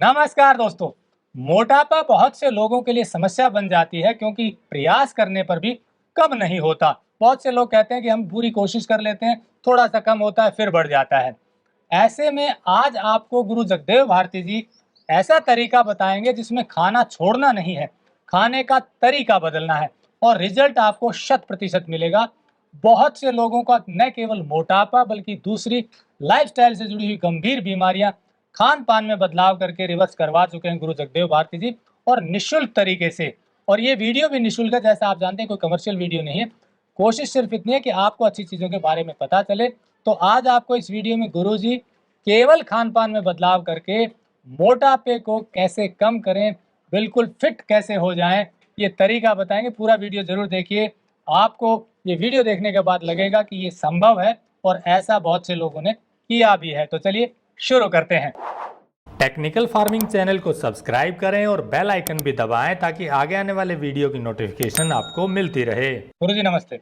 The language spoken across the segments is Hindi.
नमस्कार दोस्तों। मोटापा बहुत से लोगों के लिए समस्या बन जाती है क्योंकि प्रयास करने पर भी कम नहीं होता। बहुत से लोग कहते हैं कि हम पूरी कोशिश कर लेते हैं, थोड़ा सा कम होता है फिर बढ़ जाता है। ऐसे में आज आपको गुरु जगदेव भारती जी ऐसा तरीका बताएंगे जिसमें खाना छोड़ना नहीं है, खाने का तरीका बदलना है और रिजल्ट आपको 100% मिलेगा। बहुत से लोगों का न केवल मोटापा बल्कि दूसरी लाइफस्टाइल से जुड़ी हुई गंभीर बीमारियां खान पान में बदलाव करके रिवर्स करवा चुके हैं गुरु जगदेव भारती जी, और निशुल्क तरीके से। और ये वीडियो भी निशुल्क है, जैसा आप जानते हैं कोई कमर्शियल वीडियो नहीं है। कोशिश सिर्फ इतनी है कि आपको अच्छी चीज़ों के बारे में पता चले। तो आज आपको इस वीडियो में गुरु जी केवल खान पान में बदलाव करके मोटापे को कैसे कम करें, बिल्कुल फिट कैसे हो जाएं, ये तरीका बताएंगे। पूरा वीडियो जरूर देखिए, आपको ये वीडियो देखने के बाद लगेगा कि ये संभव है और ऐसा बहुत से लोगों ने किया भी है। तो चलिए शुरू करते हैं। टेक्निकल फार्मिंग चैनल को सब्सक्राइब करें और बेल आइकन भी दबाएं ताकि आगे आने वाले वीडियो की नोटिफिकेशन आपको मिलती रहे। गुरुजी नमस्ते।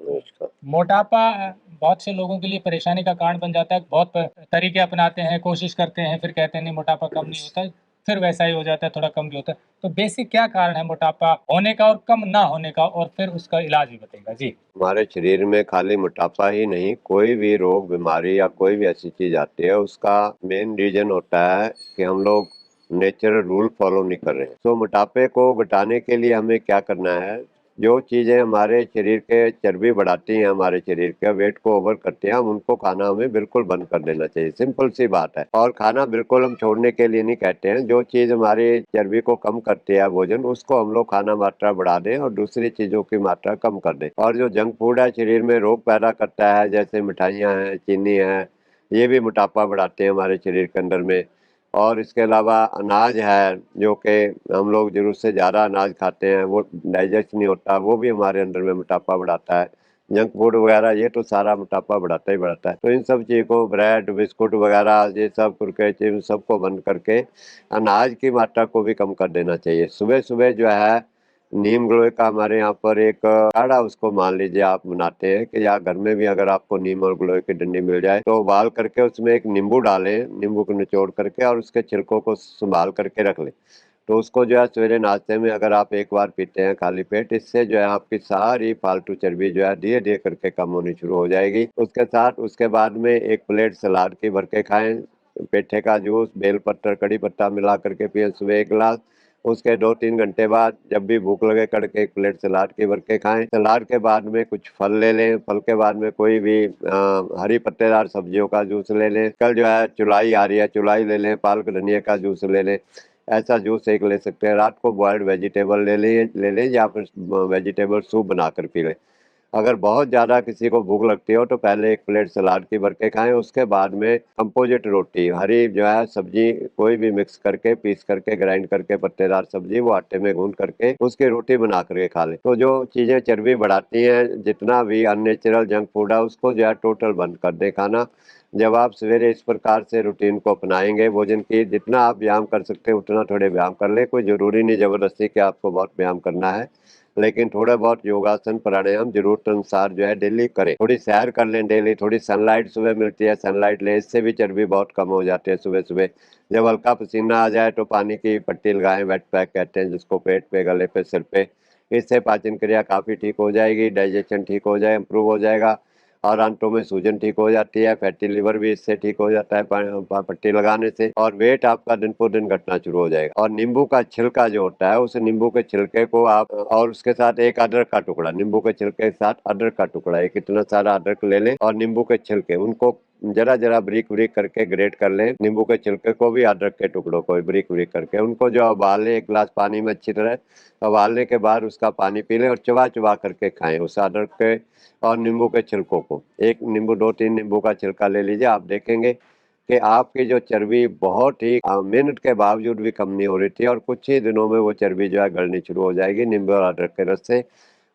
नमस्कार। मोटापा बहुत से लोगों के लिए परेशानी का कारण बन जाता है। बहुत तरीके अपनाते हैं, कोशिश करते हैं, फिर कहते हैं नहीं मोटापा कम नहीं होता, फिर वैसा ही हो जाता है, थोड़ा कम भी होता है। तो बेसिक क्या कारण है मोटापा होने का और कम ना होने का, और फिर उसका इलाज भी बताएगा जी। हमारे शरीर में खाली मोटापा ही नहीं, कोई भी रोग बीमारी या कोई भी ऐसी चीज आती है, उसका मेन रीजन होता है कि हम लोग नेचुरल रूल फॉलो नहीं कर रहे हैं। तो मोटापे को घटाने के लिए हमें क्या करना है, जो चीजें हमारे शरीर के चर्बी बढ़ाती हैं, हमारे शरीर के वेट को ओवर करते हैं, हम उनको खाना हमें बिल्कुल बंद कर देना चाहिए। सिंपल सी बात है। और खाना बिल्कुल हम छोड़ने के लिए नहीं कहते हैं। जो चीज हमारी चर्बी को कम करती है भोजन, उसको हम लोग खाना मात्रा बढ़ा दें और दूसरी चीजों की मात्रा कम कर दें। और जो जंक फूड है शरीर में रोग पैदा करता है, जैसे मिठाइयाँ हैं, चीनी है, ये भी मोटापा बढ़ाते हैं हमारे शरीर के अंदर में। और इसके अलावा अनाज है, जो कि हम लोग जरूरत से ज़्यादा अनाज खाते हैं, वो डाइजेस्ट नहीं होता, वो भी हमारे अंदर में मोटापा बढ़ाता है। जंक फूड वगैरह ये तो सारा मोटापा बढ़ाता ही बढ़ाता है। तो इन सब चीज़ को, ब्रेड बिस्कुट वगैरह, ये सब कुरकुरे चिप्स सबको बंद करके अनाज की मात्रा को भी कम कर देना चाहिए। सुबह सुबह जो है नीम गिलोय का हमारे यहाँ पर एक काढ़ा, उसको मान लीजिए आप बनाते हैं कि या घर में भी अगर आपको नीम और गिलोय की डंडी मिल जाए तो उबाल करके उसमें एक नींबू डालें, नींबू को निचोड़ करके, और उसके छिलकों को संभाल करके रख लें। तो उसको जो है सवेरे नाश्ते में अगर आप एक बार पीते हैं खाली पेट, इससे जो है आपकी सारी फालतू चर्बी जो है धीरे धीरे करके कम होनी शुरू हो जाएगी। उसके साथ उसके बाद में एक प्लेट सलाद की भर के खाएं, पेठे का जूस, बेल पत्तर, कड़ी पत्ता मिला करके पिए सुबह 1 गिलास। उसके 2-3 घंटे बाद जब भी भूख लगे कड़के एक प्लेट सलाद की भर के खाएं। सलाद के बाद में कुछ फल ले लें, फल के बाद में कोई भी हरी पत्तेदार सब्जियों का जूस ले लें। कल जो है चुलाई आ रही है, चुलाई ले लें, पालक धनिया का जूस ले लें, ऐसा जूस एक ले सकते हैं। रात को बॉइल्ड वेजिटेबल ले लें या फिर वेजिटेबल सूप बनाकर पी लें। अगर बहुत ज़्यादा किसी को भूख लगती हो तो पहले एक प्लेट सलाद की भर के खाएं, उसके बाद में कंपोजिट रोटी, हरी जो है सब्जी कोई भी मिक्स करके, पीस करके, ग्राइंड करके, पत्तेदार सब्जी वो आटे में गूंद करके उसकी रोटी बना करके खा लें। तो जो चीज़ें चर्बी बढ़ाती हैं, जितना भी अननेचुरल जंक फूड है, उसको जो है टोटल बंद कर दें खाना। जब आप सवेरे इस प्रकार से रूटीन को अपनाएंगे भोजन की, जितना आप व्यायाम कर सकते हैं उतना थोड़े व्यायाम कर लें। कोई ज़रूरी नहीं ज़बरदस्ती कि आपको बहुत व्यायाम करना है, लेकिन थोड़ा बहुत योगासन प्राणायाम जरूरत अनुसार जो है डेली करें। थोड़ी सैर कर लें डेली, थोड़ी सनलाइट सुबह मिलती है, सनलाइट लें, इससे भी चर्बी बहुत कम हो जाती है सुबह सुबह। जब हल्का पसीना आ जाए तो पानी की पट्टी लगाएं, वेट पैक कहते हैं जिसको, पेट पे, गले पे, सिर पे। इससे पाचन क्रिया काफ़ी ठीक हो जाएगी, डाइजेशन ठीक हो जाए, इम्प्रूव हो जाएगा, और आंतों में सूजन ठीक हो जाती है, फैटी लिवर भी इससे ठीक हो जाता है पट्टी लगाने से, और वेट आपका दिन पर दिन घटना शुरू हो जाएगा। और नींबू का छिलका जो होता है, उस नींबू के छिलके को आप, और उसके साथ एक अदरक का टुकड़ा, नींबू के छिलके के साथ अदरक का टुकड़ा, एक इतना सारा अदरक ले लें और नींबू के छिलके, उनको जरा जरा ब्रीक ब्रीक करके ग्रेट कर लें। नींबू के छिलके को भी, अदरक के टुकड़ों को भी ब्रीक ब्रीक करके, उनको जो उबाल लें 1 गिलास पानी में अच्छी तरह। उबालने के बाद उसका पानी पी लें और चबा चबा करके खाएं उस अदरक के और नींबू के छिलकों को। एक नींबू, 2-3 नींबू का छिलका ले लीजिए, आप देखेंगे कि आपकी जो चर्बी बहुत ही मेहनत के बावजूद भी कम नहीं हो रही थी, और कुछ ही दिनों में वो चर्बी जो है गलनी शुरू हो जाएगी नींबू और अदरक के रस से,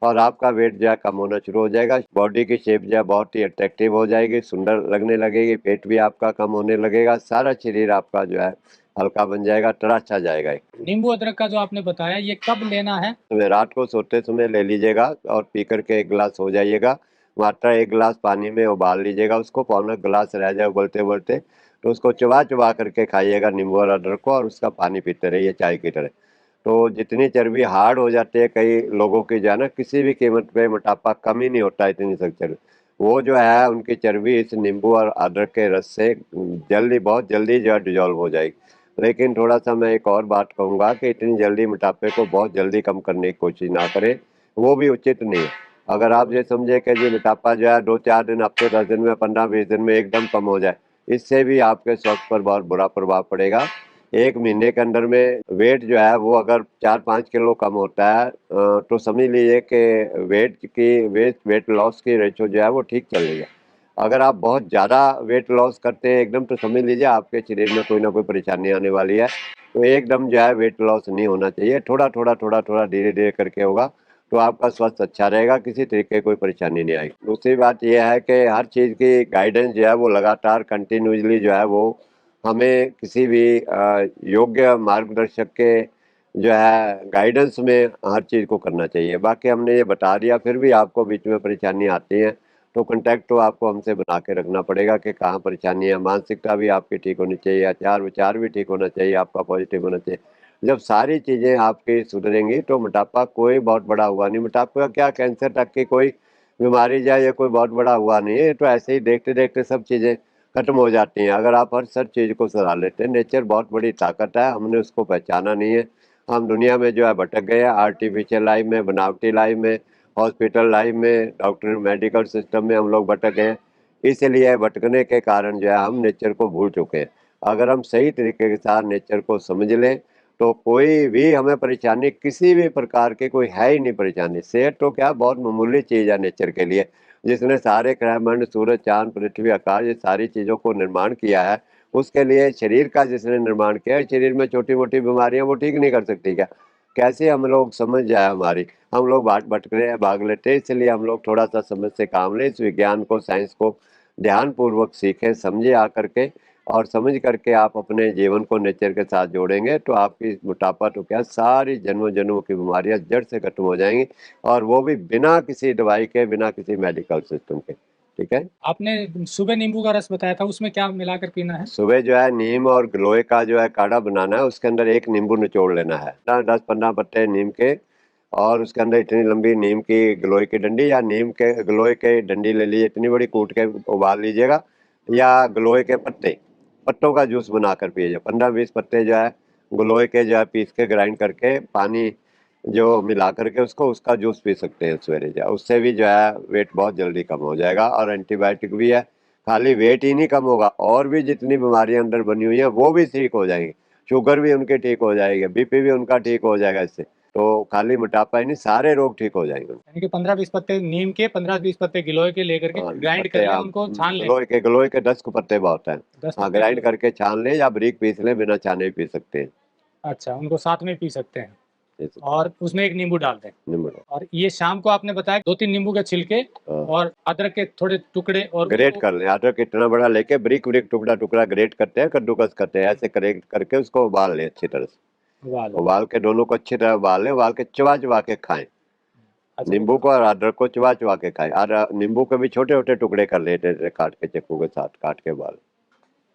और आपका वेट जो है कम होना शुरू हो जाएगा। बॉडी की शेप जो है बहुत ही अट्रैक्टिव हो जाएगी, सुंदर लगने लगेगी, पेट भी आपका कम होने लगेगा, सारा शरीर आपका जो है हल्का बन जाएगा, तड़ा छा जाएगा। नींबू अदरक का जो आपने बताया, ये कब लेना है? रात को सोते समय ले लीजिएगा और पी करके 1 गिलास हो जाइएगा। मात्रा 1 गिलास पानी में उबाल लीजिएगा उसको, पौना गिलास रह जाए उबलते उबलते, तो उसको चबा चबा करके खाइएगा नींबू और अदरक को, और उसका पानी पीते रहिए चाय की तरह। तो जितनी चर्बी हार्ड हो जाती है कई लोगों की जो है ना, किसी भी कीमत पे मोटापा कम ही नहीं होता इतनी सख्त चर्बी, वो जो है उनकी चर्बी इस नींबू और अदरक के रस से जल्दी, बहुत जल्दी जो है डिजॉल्व हो जाएगी। लेकिन थोड़ा-सा मैं एक और बात कहूँगा कि इतनी जल्दी मोटापे को बहुत जल्दी कम करने की कोशिश ना करें, वो भी उचित नहीं है। अगर आप ये समझे कि जी मोटापा जो है 2-4 दिन, हफ्ते 10 दिन में, 15-20 दिन में एकदम कम हो जाए, इससे भी आपके स्वास्थ्य पर बहुत बुरा प्रभाव पड़ेगा। 1 महीने के अंदर में वेट जो है वो अगर 4-5 किलो कम होता है तो समझ लीजिए कि वेट लॉस की रेशो जो है वो ठीक चल रही है। अगर आप बहुत ज़्यादा वेट लॉस करते हैं एकदम, तो समझ लीजिए आपके शरीर में कोई ना कोई परेशानी आने वाली है। तो एकदम जो है वेट लॉस नहीं होना चाहिए, थोड़ा-थोड़ा, थोड़ा-थोड़ा, धीरे-धीरे करके होगा, तो आपका स्वास्थ्य अच्छा रहेगा, किसी तरीके की कोई परेशानी नहीं आएगी। दूसरी बात ये है कि हर चीज़ की गाइडेंस जो है वो लगातार कंटिन्यूअसली जो है वो हमें किसी भी योग्य मार्गदर्शक के जो है गाइडेंस में हर चीज़ को करना चाहिए। बाकी हमने ये बता दिया, फिर भी आपको बीच में परेशानी आती है, तो कॉन्टैक्ट तो आपको हमसे बना के रखना पड़ेगा कि कहाँ परेशानी है। मानसिकता भी आपकी ठीक होनी चाहिए, आचार-विचार भी ठीक होना चाहिए, आपका पॉजिटिव होना चाहिए। जब सारी चीज़ें आपकी सुधरेंगी तो मोटापा कोई बहुत बड़ा हुआ नहीं, मोटापा का क्या, कैंसर तक की कोई बीमारी जो है ये कोई बहुत बड़ा हुआ नहीं है, ये तो ऐसे ही देखते-देखते सब चीज़ें खत्म हो जाती हैं, अगर आप हर सब चीज़ को सुधार लेते हैं। नेचर बहुत बड़ी ताकत है, हमने उसको पहचाना नहीं है। हम दुनिया में जो है भटक गए हैं, आर्टिफ़िशियल लाइफ़ में, बनावटी लाइफ़ में, हॉस्पिटल लाइफ़ में, डॉक्टर मेडिकल सिस्टम में हम लोग भटक गए हैं। इसलिए भटकने के कारण जो है हम नेचर को भूल चुके हैं। अगर हम सही तरीके के साथ नेचर को समझ लें, तो कोई भी हमें परेशानी, किसी भी प्रकार की कोई है ही नहीं परेशानी। सेहत तो क्या बहुत मामूली चीज़ है नेचर के लिए। जिसने सारे ब्रह्मांड, सूरज, चाँद, पृथ्वी, आकाश, ये सारी चीज़ों को निर्माण किया है, उसके लिए शरीर का जिसने निर्माण किया है, शरीर में छोटी-मोटी बीमारियाँ वो ठीक नहीं कर सकती क्या? कैसे हम लोग समझ जाए हमारी, हम लोग भटक रहे हैं, भाग लेते हैं, इसलिए हम लोग थोड़ा-सा समझ से काम लें, इस विज्ञान को, साइंस को ध्यानपूर्वक सीखें, समझें आकर के, और समझ करके आप अपने जीवन को नेचर के साथ जोड़ेंगे, तो आपकी मोटापा तो क्या, सारी जन्मों-जन्मों की बीमारियाँ जड़ से खत्म हो जाएँगी, और वो भी बिना किसी दवाई के, बिना किसी मेडिकल सिस्टम के। ठीक है? आपने सुबह नींबू का रस बताया था, उसमें क्या मिलाकर पीना है? सुबह जो है नीम और गिलोय का जो है काढ़ा बनाना है, उसके अंदर 1 नींबू निचोड़ लेना है। 10-15 पत्ते नीम के, और उसके अंदर इतनी लंबी नीम की गिलोय की डंडी, या नीम के गिलोय के डंडी ले लीजिए, इतनी बड़ी, कूट के उबाल लीजिएगा, या गिलोय के पत्ते, पत्तों का जूस बनाकर पीजिए। 15-20 पत्ते जो है गिलोय के जो है पीस के ग्राइंड करके, पानी जो मिला करके उसको, उसका जूस पी सकते हैं सवेरे जो है। उससे भी जो है वेट बहुत जल्दी कम हो जाएगा, और एंटीबायोटिक भी है। खाली वेट ही नहीं कम होगा, और भी जितनी बीमारियां अंदर बनी हुई हैं वो भी ठीक हो जाएंगी। शुगर भी उनके ठीक हो जाएगी, बीपी भी उनका ठीक हो जाएगा इससे। तो खाली मोटापा ही नहीं, सारे रोग ठीक हो जाएंगे। यानी कि 15-20 पत्ते नीम के, 15-20 पत्ते गिलोय के लेकर के हाँ, ग्राइंड पत्ते कर लें, आप उनको छान लें। गिलोय के 10 पत्ते बहुत हैं। 10 हाँ, पत्ते ग्राइंड गिलोय। करके छान लें, या बारीक पीस लें, बिना छाने भी पी सकते हैं। अच्छा, उनको साथ में पी सकते हैं, जैसे और उसमें 1 नींबू डाल दें। नींबू। और ये शाम को आपने बताया 2-3 नींबू के छिलके हाँ, और अदरक के थोड़े टुकड़े, और ग्रेट उसको कर लें, अदरक इतना बड़ा लेके बारीक बारीक टुकड़ा टुकड़ा ग्रेट करते हैं, कद्दूकस करते हैं, ऐसे ग्रेट करके उसको उबाल लें अच्छी तरह उबाल से। लें। उबाल के दोनों को अच्छी तरह उबाल लें, उबाल के चबा चबा के खाएं। अच्छा, नींबू को और अदरक को चबा चबा के खाएं, और नींबू के भी छोटे छोटे टुकड़े कर लेते हैं, काट के, चाकू के साथ काट के उबाल।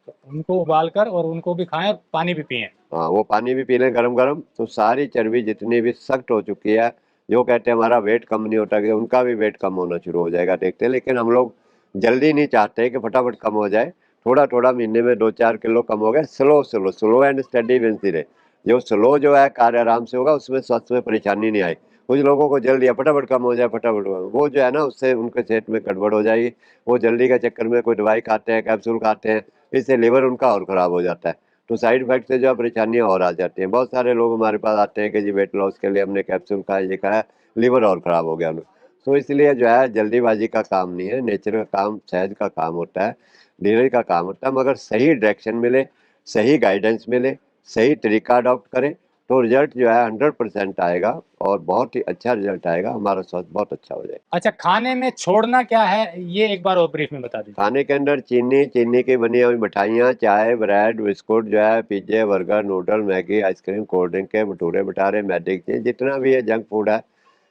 तो उनको उबाल कर और उनको भी खाएँ और पानी भी पिएँ। हाँ, वो पानी भी पी लें गरम गरम, तो सारी चर्बी जितनी भी सख्त हो चुकी है, जो कहते हैं हमारा वेट कम नहीं होता, कि उनका भी वेट कम होना शुरू हो जाएगा, देखते हैं। लेकिन हम लोग जल्दी नहीं चाहते कि फटाफट कम हो जाए, थोड़ा थोड़ा, महीने में 2-4 किलो कम हो गए, slow slow, slow and steady wins the race. जो स्लो जो है कार्य आराम से होगा, उसमें स्वास्थ्य में परेशानी नहीं आई। कुछ लोगों को जल्दी है, फटाफट कम हो जाए, फटाफट वो जो है ना, उससे उनके सेहत में गड़बड़ हो जाएगी। वो जल्दी के चक्कर में कोई दवाई खाते हैं, कैप्सूल खाते हैं, इससे लिवर उनका और खराब हो जाता है, तो साइड इफेक्ट से जो है परेशानियाँ और आ जाती हैं। बहुत सारे लोग हमारे पास आते हैं कि जी वेट लॉस के लिए हमने कैप्सूल खाया, ये खाया, लिवर और खराब हो गया उन्हें। तो इसलिए जो है जल्दीबाजी का काम नहीं है, नेचर का काम, सहज का काम होता है, धीरज का काम होता है। मगर सही डायरेक्शन मिले, सही गाइडेंस मिले, सही तरीका अडॉप्ट करें, तो रिजल्ट जो है 100% आएगा, और बहुत ही अच्छा रिजल्ट आएगा, हमारा स्वास्थ्य बहुत अच्छा हो जाएगा। अच्छा, खाने में छोड़ना क्या है, ये एक बार और ब्रीफ में बता दीजिए। खाने के अंदर चीनी, चीनी की बनी हुई मिठाइयाँ, चाय, ब्रेड, बिस्कुट जो है, पिज़्ज़े, burger, noodle, Maggi, ice cream, cold drink के भटूरे, भटारे, मैदे की चीज़, जितना भी है जंक फूड है,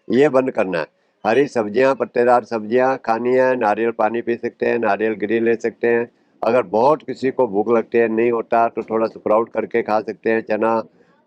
ये बंद करना है। हरी सब्जियाँ, पत्तेदार सब्जियाँ खानी है, नारियल पानी पी सकते हैं, नारियल गिरी ले सकते हैं, अगर बहुत किसी को भूख लगती है, नहीं होता तो थोड़ा स्प्राउट करके खा सकते हैं, चना,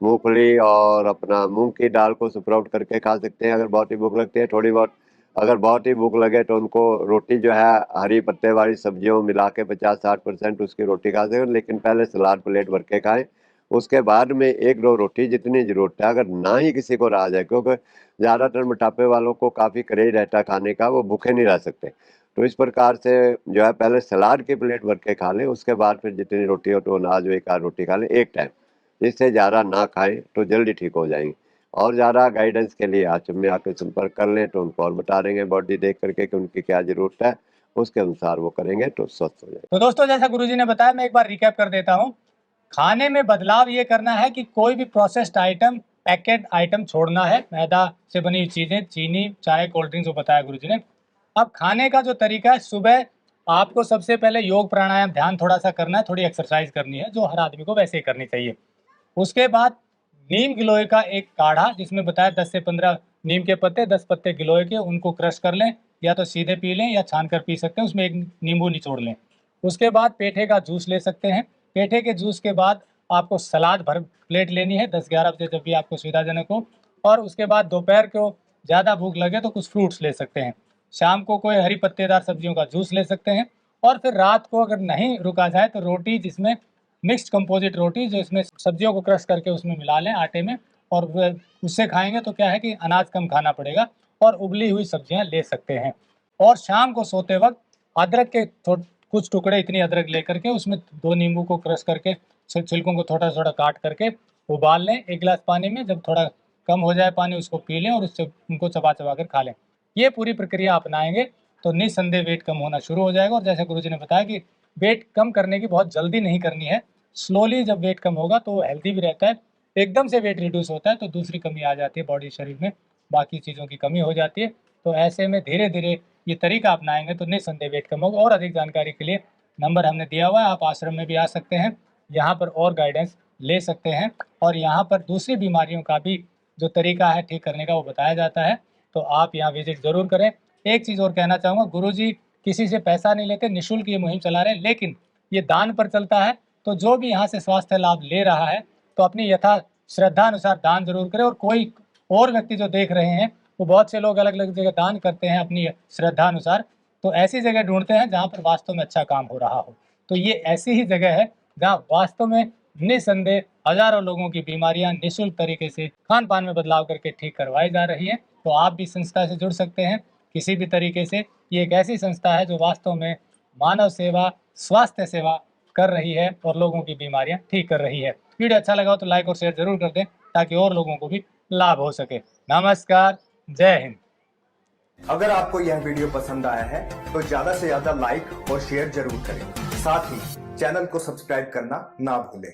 मूंगफली और अपना मूंग की दाल को स्प्राउट करके खा सकते हैं अगर बहुत ही भूख लगती है। थोड़ी बहुत अगर बहुत ही भूख लगे तो उनको रोटी जो है हरी पत्ते वाली सब्जियों मिला के 50-60% उसकी रोटी खा सकते हैं, लेकिन पहले सलाद प्लेट भर के खाएं। उसके बाद में 1-2 रोटी जितनी ज़रूरत है, अगर ना ही किसी को रहा जाए, क्योंकि ज़्यादातर मोटापे वालों को काफ़ी क्रेज रहता है खाने का, वो भूखे नहीं रह सकते। तो इस प्रकार से जो है पहले सलाद की प्लेट भर के खा लें, उसके बाद फिर जितनी रोटी हो तो अनाज 1 आध रोटी खा लें एक टाइम। इससे ज़्यादा ना खाएं तो जल्दी ठीक हो जाएंगे। और ज़्यादा गाइडेंस के लिए आश्रम में आकर संपर्क कर लें तो उनको और बता देंगे बॉडी देख करके कि उनकी क्या ज़रूरत है, उसके अनुसार वो करेंगे तो स्वस्थ हो जाएंगे। तो दोस्तों, जैसा गुरुजी ने बताया, मैं एक बार रिकैप कर देता हूँ। खाने में बदलाव ये करना है कि कोई भी प्रोसेस्ड आइटम, पैकेट आइटम छोड़ना है। मैदा से बनी हुई चीज़ें, चीनी, चाय, कोल्ड ड्रिंक्स, वो बताया गुरुजी ने। अब खाने का जो तरीका है, सुबह आपको सबसे पहले योग प्राणायाम ध्यान थोड़ा सा करना है, थोड़ी एक्सरसाइज करनी है, जो हर आदमी को वैसे ही करनी चाहिए। उसके बाद नीम गिलोय का एक काढ़ा, जिसमें बताया 10 से 15 नीम के पत्ते, 10 पत्ते गिलोय के, उनको क्रश कर लें, या तो सीधे पी लें या छान कर पी सकते हैं, उसमें एक नींबू निचोड़ लें। उसके बाद पेठे का जूस ले सकते हैं। पेठे के जूस के बाद आपको सलाद भर प्लेट लेनी है 10-11 बजे, जब भी आपको सुविधाजनक हो। और उसके बाद दोपहर को ज़्यादा भूख लगे तो कुछ फ्रूट्स ले सकते हैं। शाम को कोई हरी पत्तेदार सब्जियों का जूस ले सकते हैं। और फिर रात को अगर नहीं रुका जाए तो रोटी, जिसमें मिक्स्ड कंपोजिट रोटी, जो इसमें सब्जियों को क्रश करके उसमें मिला लें आटे में, और उससे खाएंगे तो क्या है कि अनाज कम खाना पड़ेगा, और उबली हुई सब्जियां ले सकते हैं। और शाम को सोते वक्त अदरक के कुछ टुकड़े, इतनी अदरक लेकर के उसमें 2 नींबू को क्रश करके छिलकों को थोड़ा थोड़ा काट करके उबाल लें 1 गिलास पानी में। जब थोड़ा कम हो जाए पानी, उसको पी लें और उससे उनको चबा चबा कर खा लें। ये पूरी प्रक्रिया अपनाएंगे तो निस्संदेह वेट कम होना शुरू हो जाएगा। और जैसे गुरुजी ने बताया कि वेट कम करने की बहुत जल्दी नहीं करनी है, स्लोली जब वेट कम होगा तो हेल्दी भी रहता है। एकदम से वेट रिड्यूस होता है तो दूसरी कमी आ जाती है बॉडी, शरीर में बाकी चीज़ों की कमी हो जाती है। तो ऐसे में धीरे धीरे ये तरीका अपनाएंगे तो निस्संदेह वेट कम होगा। और अधिक जानकारी के लिए नंबर हमने दिया हुआ है, आप आश्रम में भी आ सकते हैं, यहाँ पर और गाइडेंस ले सकते हैं। और यहाँ पर दूसरी बीमारियों का भी जो तरीका है ठीक करने का, वो बताया जाता है। तो आप यहाँ विजिट ज़रूर करें। एक चीज़ और कहना चाहूँगा, गुरुजी किसी से पैसा नहीं लेते, निःशुल्क ये मुहिम चला रहे हैं, लेकिन ये दान पर चलता है। तो जो भी यहाँ से स्वास्थ्य लाभ ले रहा है तो अपनी यथा श्रद्धा अनुसार दान जरूर करें। और कोई और व्यक्ति जो देख रहे हैं, वो बहुत से लोग अलग अलग जगह दान करते हैं अपनी श्रद्धा अनुसार, तो ऐसी जगह ढूंढते हैं जहाँ पर वास्तव में अच्छा काम हो रहा हो। तो ये ऐसी ही जगह है जहाँ वास्तव में निस्संदेह हजारों लोगों की बीमारियां निःशुल्क तरीके से खान पान में बदलाव करके ठीक करवाई जा रही है। तो आप भी संस्था से जुड़ सकते हैं किसी भी तरीके से। ये एक ऐसी संस्था है जो वास्तव में मानव सेवा, स्वास्थ्य सेवा कर रही है और लोगों की बीमारियां ठीक कर रही है। वीडियो अच्छा लगा हो तो लाइक और शेयर जरूर कर दें ताकि और लोगों को भी लाभ हो सके। नमस्कार, जय हिंद। अगर आपको यह वीडियो पसंद आया है तो ज्यादा से ज्यादा लाइक और शेयर जरूर करें। साथ ही चैनल को सब्सक्राइब करना ना भूलें।